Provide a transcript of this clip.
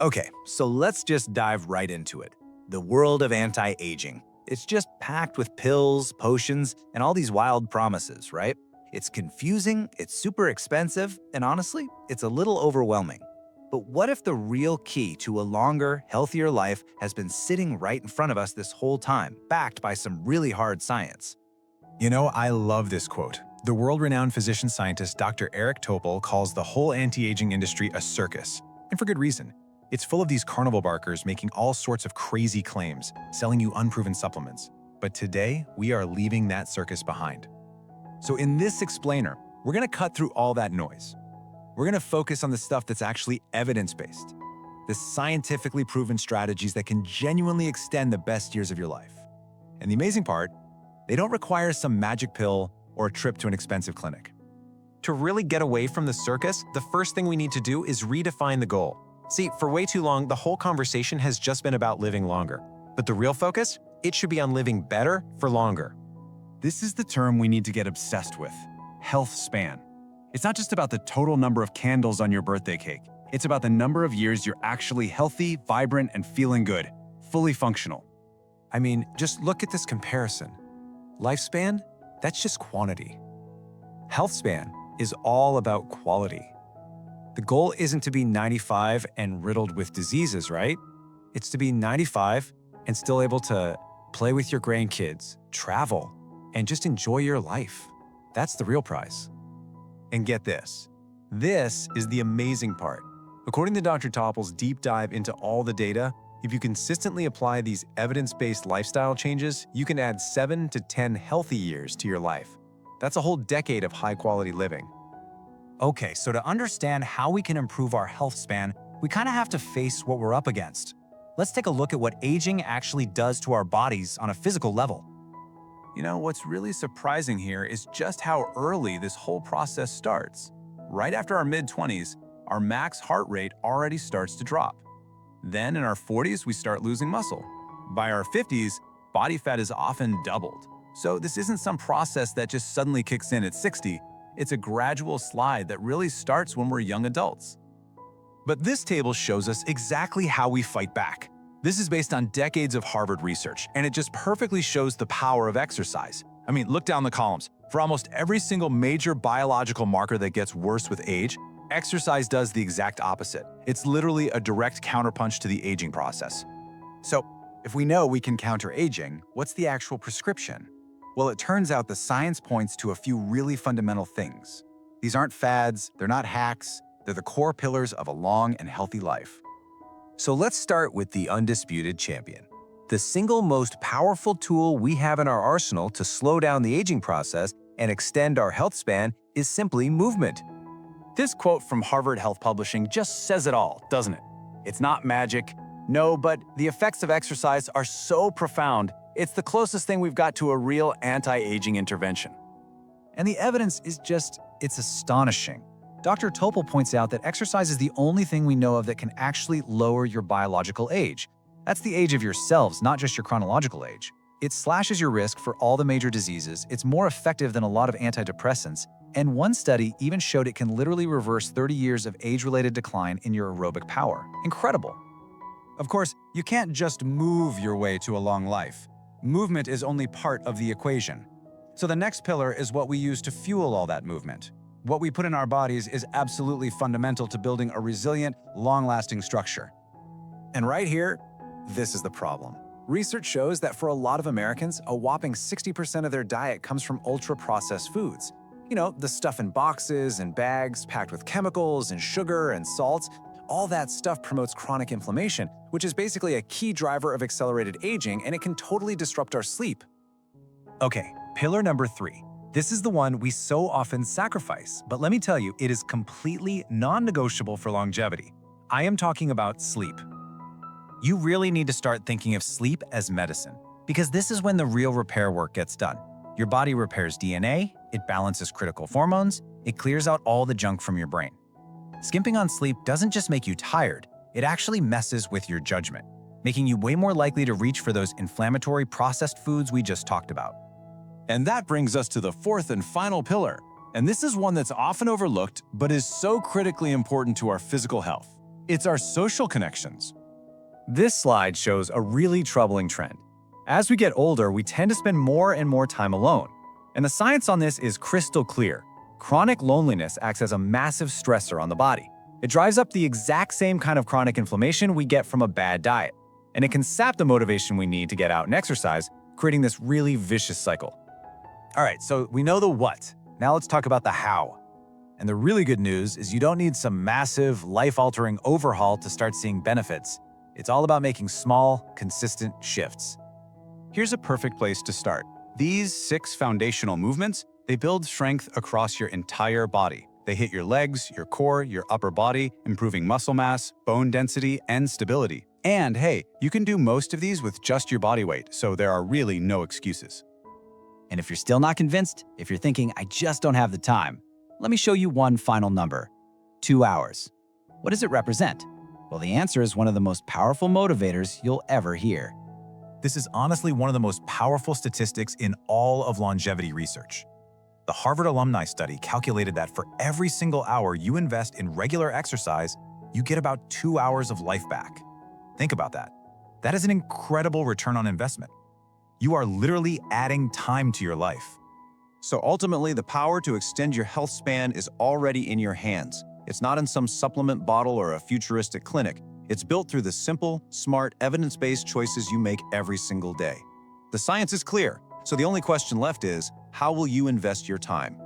Okay, so let's just dive right into it. The world of anti-aging. It's just packed with pills, potions, and all these wild promises, right? It's confusing, it's super expensive, and honestly, it's a little overwhelming. But what if the real key to a longer, healthier life has been sitting right in front of us this whole time, backed by some really hard science? You know, I love this quote. The world-renowned physician-scientist Dr. Eric Topol calls the whole anti-aging industry a circus, and for good reason. It's full of these carnival barkers making all sorts of crazy claims, selling you unproven supplements. But today, we are leaving that circus behind. So in this explainer, we're going to cut through all that noise. We're going to focus on the stuff that's actually evidence-based, the scientifically proven strategies that can genuinely extend the best years of your life. And the amazing part, they don't require some magic pill or a trip to an expensive clinic. To really get away from the circus, the first thing we need to do is redefine the goal. See, for way too long, the whole conversation has just been about living longer. But the real focus? It should be on living better for longer. This is the term we need to get obsessed with: health span. It's not just about the total number of candles on your birthday cake. It's about the number of years you're actually healthy, vibrant, and feeling good, fully functional. I mean, just look at this comparison. Lifespan? That's just quantity. Health span is all about quality. The goal isn't to be 95 and riddled with diseases, right? It's to be 95 and still able to play with your grandkids, travel, and just enjoy your life. That's the real prize. And get this. This is the amazing part. According to Dr. Topol's deep dive into all the data, if you consistently apply these evidence-based lifestyle changes, you can add 7 to 10 healthy years to your life. That's a whole decade of high-quality living. Okay, so to understand how we can improve our health span, we kind of have to face what we're up against. Let's take a look at what aging actually does to our bodies on a physical level. You know, what's really surprising here is just how early this whole process starts. Right after our mid-20s, our max heart rate already starts to drop. Then in our 40s, we start losing muscle. By our 50s, body fat is often doubled. So this isn't some process that just suddenly kicks in at 60. It's a gradual slide that really starts when we're young adults. But this table shows us exactly how we fight back. This is based on decades of Harvard research, and it just perfectly shows the power of exercise. I mean, look down the columns. For almost every single major biological marker that gets worse with age, exercise does the exact opposite. It's literally a direct counterpunch to the aging process. So, if we know we can counter aging, what's the actual prescription? Well, it turns out the science points to a few really fundamental things. These aren't fads, they're not hacks, they're the core pillars of a long and healthy life. So let's start with the undisputed champion. The single most powerful tool we have in our arsenal to slow down the aging process and extend our health span is simply movement. This quote from Harvard Health Publishing just says it all, doesn't it? It's not magic, no, but the effects of exercise are so profound, it's the closest thing we've got to a real anti-aging intervention. And the evidence is it's astonishing. Dr. Topol points out that exercise is the only thing we know of that can actually lower your biological age. That's the age of your cells, not just your chronological age. It slashes your risk for all the major diseases, it's more effective than a lot of antidepressants, and one study even showed it can literally reverse 30 years of age-related decline in your aerobic power. Incredible. Of course, you can't just move your way to a long life. Movement is only part of the equation. So the next pillar is what we use to fuel all that movement. What we put in our bodies is absolutely fundamental to building a resilient, long-lasting structure. And right here, this is the problem. Research shows that for a lot of Americans, a whopping 60% of their diet comes from ultra-processed foods. You know, the stuff in boxes and bags packed with chemicals and sugar and salts. All that stuff promotes chronic inflammation, which is basically a key driver of accelerated aging, and it can totally disrupt our sleep. Okay, pillar number 3. This is the one we so often sacrifice, but let me tell you, it is completely non-negotiable for longevity. I am talking about sleep. You really need to start thinking of sleep as medicine, because this is when the real repair work gets done. Your body repairs DNA, it balances critical hormones, it clears out all the junk from your brain. Skimping on sleep doesn't just make you tired, it actually messes with your judgment, making you way more likely to reach for those inflammatory processed foods we just talked about. And that brings us to the fourth and final pillar. And this is one that's often overlooked, but is so critically important to our physical health. It's our social connections. This slide shows a really troubling trend. As we get older, we tend to spend more and more time alone. And the science on this is crystal clear. Chronic loneliness acts as a massive stressor on the body. It drives up the exact same kind of chronic inflammation we get from a bad diet. And it can sap the motivation we need to get out and exercise, creating this really vicious cycle. All right, so we know the what. Now let's talk about the how. And the really good news is you don't need some massive, life-altering overhaul to start seeing benefits. It's all about making small, consistent shifts. Here's a perfect place to start. These 6 foundational movements, they build strength across your entire body. They hit your legs, your core, your upper body, improving muscle mass, bone density, and stability. And hey, you can do most of these with just your body weight, so there are really no excuses. And if you're still not convinced, if you're thinking, I just don't have the time, let me show you one final number: 2 hours. What does it represent? Well, the answer is one of the most powerful motivators you'll ever hear. This is honestly one of the most powerful statistics in all of longevity research. The Harvard alumni study calculated that for every single hour you invest in regular exercise, you get about 2 hours of life back. Think about that. That is an incredible return on investment. You are literally adding time to your life. So ultimately, the power to extend your health span is already in your hands. It's not in some supplement bottle or a futuristic clinic. It's built through the simple, smart, evidence-based choices you make every single day. The science is clear, so the only question left is, how will you invest your time?